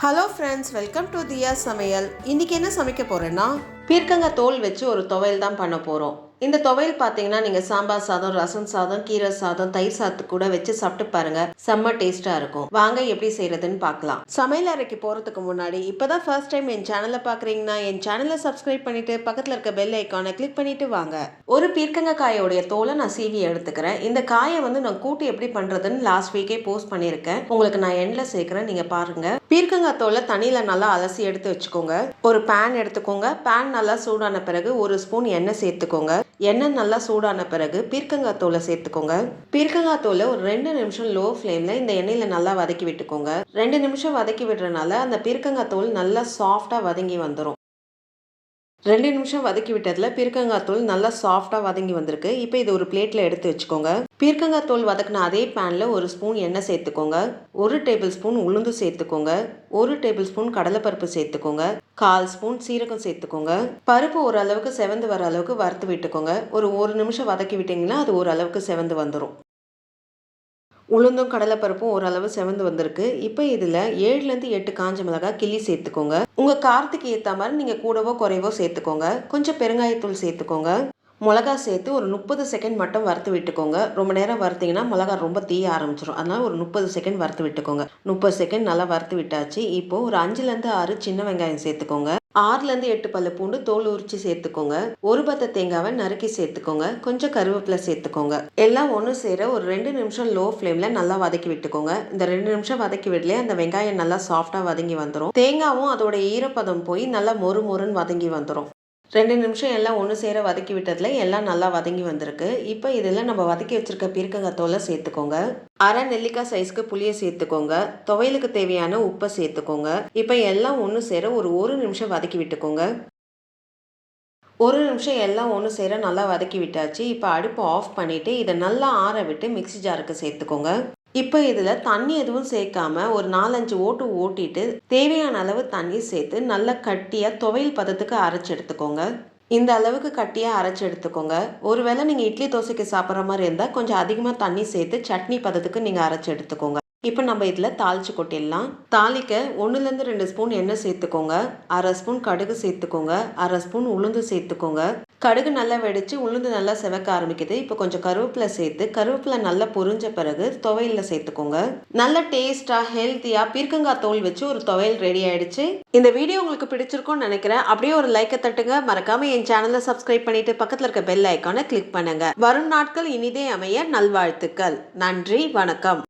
Hello friends, welcome to Diya Samayal. இன்னைக்கு என்ன சமைக்க போறேன்னா பீர்க்கங்காய் தோல் வச்சு ஒரு துவையல் தான் பண்ண போறோம். இந்த துவையல் பாத்தீங்கன்னா நீங்க சாம்பார் சாதம், ரசம் சாதம், கீரை சாதம், தயிர் சாதத்துக்கு கூட வச்சு சாப்பிட்டு பாருங்க. செம்ம டேஸ்டா இருக்கும். வாங்க எப்படி செய்யறதுன்னு பார்க்கலாம். சமையல் அறைக்கு போறதுக்கு முன்னாடி இப்பதான் ஃபர்ஸ்ட் டைம் என் சேனலை பாக்குறீங்கன்னா என் சேனலை சப்ஸ்கிரைப் பண்ணிட்டு பக்கத்துல இருக்க பெல் ஐகானை கிளிக் பண்ணிட்டு வாங்க. ஒரு பீர்க்கங்காய் காயோடைய தோலை நான் சீவி எடுத்துக்கிறேன். இந்த காயை நான் கூட்டு எப்படி பண்றதுன்னு லாஸ்ட் வீக்கே போஸ்ட் பண்ணிருக்கேன். உங்களுக்கு நான் எண்ட்ல சேர்க்கிறேன், நீங்க பாருங்க. பீர்க்கங்காய் தோலை தண்ணியில நல்லா அலசி எடுத்து வச்சுக்கோங்க. ஒரு பேன் எடுத்துக்கோங்க. பேன் நல்லா சூடான பிறகு ஒரு ஸ்பூன் எண்ணெய் சேர்த்துக்கோங்க. எண்ணெய் நல்லா சூடான பிறகு பீர்க்கங்காய் தோலை சேர்த்துக்கோங்க. பீர்க்கங்காய் தோலை ஒரு 2 நிமிஷம் லோ ஃப்ளேம்ல இந்த எண்ணெயில நல்லா வதக்கி விட்டுக்கோங்க. 2 நிமிஷம் வதக்கி விடுறதுனால அந்த பீர்க்கங்காய் தோல் நல்லா சாஃப்டா வதங்கி வந்துடும். 2 நிமிஷம் வதக்கி விட்டதுல பீர்க்கங்காய் தூள் நல்லா சாஃப்டா வதங்கி வந்திருக்கு. இப்போ இது ஒரு பிளேட்ல எடுத்து வச்சுக்கோங்க. பீர்க்கங்காய் தூள் வதக்கின அதே பேன்ல ஒரு ஸ்பூன் எண்ணெய் சேர்த்துக்கோங்க. 1 டேபிள் ஸ்பூன் உளுந்து சேர்த்துக்கோங்க. 1 டேபிள் ஸ்பூன் கடலைப்பருப்பு சேர்த்துக்கோங்க. 1/4 ஸ்பூன் சீரகம் சேர்த்துக்கோங்க. பருப்பு ஓரளவுக்கு செவந்து வர அளவுக்கு வறுத்து விட்டுக்கோங்க. ஒரு நிமிஷம் வதக்கி விட்டீங்கன்னா அது ஓரளவுக்கு செவந்து வந்துடும். உளுந்தும் கடலைப்பருப்பும் ஓரளவு செவந்து வந்திருக்கு. இப்போ இதில் 7லேருந்து 8 காஞ்ச மிளகாய் கிள்ளி சேர்த்துக்கோங்க. உங்கள் காரத்துக்கு ஏற்ற மாதிரி நீங்கள் கூடவோ குறைவோ சேர்த்துக்கோங்க. கொஞ்சம் பெருங்காயத்தூள் சேர்த்துக்கோங்க. மிளகா சேர்த்து ஒரு 30 செகண்ட் மட்டும் வறுத்து விட்டுக்கோங்க. ரொம்ப நேரம் வறுத்தீங்கன்னா மிளகா ரொம்ப தீய ஆரம்பிச்சிடும். அதனால ஒரு 30 செகண்ட் வறுத்து விட்டுக்கோங்க. 30 செகண்ட் நல்லா வறுத்து விட்டாச்சு. இப்போ ஒரு 5லேருந்து 6 சின்ன வெங்காயம் சேர்த்துக்கோங்க. 6லேருந்து 8 பல்லு பூண்டு தோல் உரிச்சு சேர்த்துக்கோங்க. ஒரு பத்த தேங்காவை நறுக்கி சேர்த்துக்கோங்க. கொஞ்சம் கருவேப்பிலை சேர்த்துக்கோங்க. எல்லாம் ஒன்று சேர ஒரு 2 நிமிஷம் லோ ஃப்ளேம்ல நல்லா வதக்கி விட்டுக்கோங்க. இந்த 2 நிமிஷம் வதக்கி விடலே அந்த வெங்காயம் நல்லா சாஃப்டா வதங்கி வந்துடும். தேங்காவும் அதோட ஈரப்பதம் போய் நல்லா மொறு மொறுன்னு வதங்கி வந்துடும். 2 நிமிஷம் எல்லாம் ஒன்று சேர வதக்கி விட்டதுல எல்லாம் நல்லா வதங்கி வந்திருக்கு. இப்போ இதெல்லாம் நம்ம வதக்கி வச்சிருக்க பீர்க்கங்காய் தோலை சேர்த்துக்கோங்க. அரை நெல்லிக்காய் சைஸ்க்கு புளியை சேர்த்துக்கோங்க. துவையலுக்கு தேவையான உப்பை சேர்த்துக்கோங்க. இப்போ எல்லாம் ஒன்று சேர ஒரு நிமிஷம் வதக்கி விட்டுக்கோங்க. 1 நிமிஷம் எல்லாம் ஒன்று சேர நல்லா வதக்கி விட்டாச்சு. இப்போ அடுப்பு ஆஃப் பண்ணிட்டு இதை நல்லா ஆற விட்டு மிக்ஸி ஜாருக்கு சேர்த்துக்கோங்க. இப்போ இதில் தண்ணி எதுவும் சேர்க்காம ஒரு 4-5 ஓட்டு ஓட்டிட்டு தேவையான அளவு தண்ணி சேர்த்து நல்லா கட்டியாக துவையல் பதத்துக்கு அரைச்சி எடுத்துக்கோங்க. இந்த அளவுக்கு கட்டியாக அரைச்சி எடுத்துக்கோங்க. ஒருவேளை நீங்கள் இட்லி தோசைக்கு சாப்பிட்ற மாதிரி இருந்தால் கொஞ்சம் அதிகமாக தண்ணி சேர்த்து சட்னி பதத்துக்கு நீங்கள் அரைச்சி எடுத்துக்கோங்க. இப்போ நம்ம இதில் தாளிச்சு கொட்டிடலாம். தாளிக்க 1லேருந்து 2 ஸ்பூன் எண்ணெய் சேர்த்துக்கோங்க. 1/2 ஸ்பூன் கடுகு சேர்த்துக்கோங்க. 1/2 ஸ்பூன் உளுந்து சேர்த்துக்கோங்க. கடுகு நல்லா வெடிச்சு உளுந்து நல்லா செவக்க ஆரம்பிக்குது. இப்போ கொஞ்சம் கருவேப்பிலை சேர்த்து கருவேப்பிலை நல்லா பொரிஞ்ச பிறகு துவையலில் சேர்த்துக்கோங்க. நல்ல டேஸ்டா ஹெல்த்தியா பீர்க்கங்காய் தோல் வச்சு ஒரு துவையல் ரெடி ஆயிடுச்சு. இந்த வீடியோ உங்களுக்கு பிடிச்சிருக்கும்னு நினைக்கிறேன். அப்படியே ஒரு லைக்கை தட்டுங்க. மறக்காம என் சேனலை சப்ஸ்கிரைப் பண்ணிட்டு பக்கத்தில் இருக்க பெல் ஐக்கானை கிளிக் பண்ணுங்க. வரும் நாட்கள் இனிதே அமைய நல்வாழ்த்துக்கள். நன்றி, வணக்கம்.